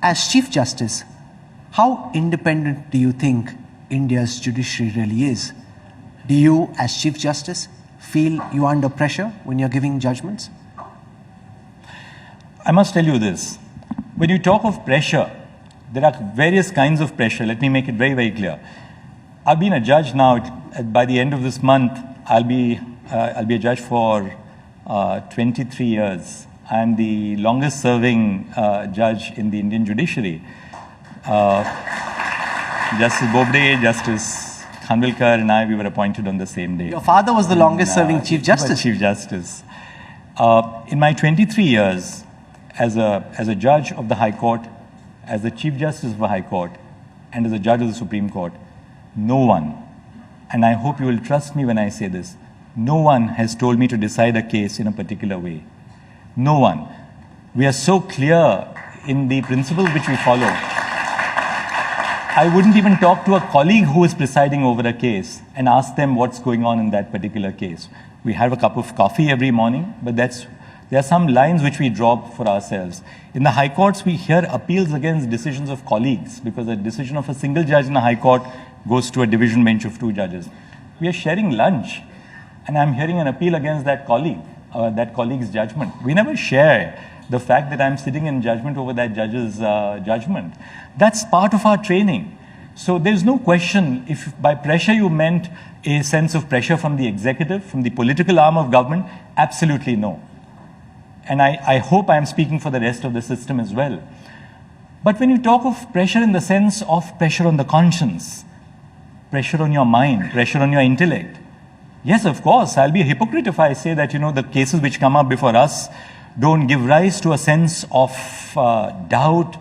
as Chief Justice, how independent do you think India's judiciary really is? Do you, as Chief Justice, feel you are under pressure when you're giving judgments? I must tell you this. When you talk of pressure, there are various kinds of pressure. Let me make it very, very clear. I've been a judge now. By the end of this month, I'll be a judge for 23 years. I'm the longest serving judge in the Indian judiciary. Justice Bobde, Justice Khanwilkar and I, we were appointed on the same day. Your father was the longest serving Chief Justice. Chief Justice. In my 23 years as a judge of the High Court, as the Chief Justice of the High Court, and as a judge of the Supreme Court, no one, and I hope you will trust me when I say this, no one has told me to decide a case in a particular way. No one. We are so clear in the principles which we follow. I wouldn't even talk to a colleague who is presiding over a case and ask them what's going on in that particular case. We have a cup of coffee every morning, but there are some lines which we draw for ourselves. In the High Courts, we hear appeals against decisions of colleagues because a decision of a single judge in the High Court goes to a division bench of 2 judges. We are sharing lunch, and I'm hearing an appeal against that colleague's judgment. We never share the fact that I'm sitting in judgment over that judge's judgment. That's part of our training. So there's no question if by pressure you meant a sense of pressure from the executive, from the political arm of government, absolutely no. And I hope I'm speaking for the rest of the system as well. But when you talk of pressure in the sense of pressure on the conscience, pressure on your mind, pressure on your intellect, yes, of course, I'll be a hypocrite if I say that, the cases which come up before us don't give rise to a sense of doubt,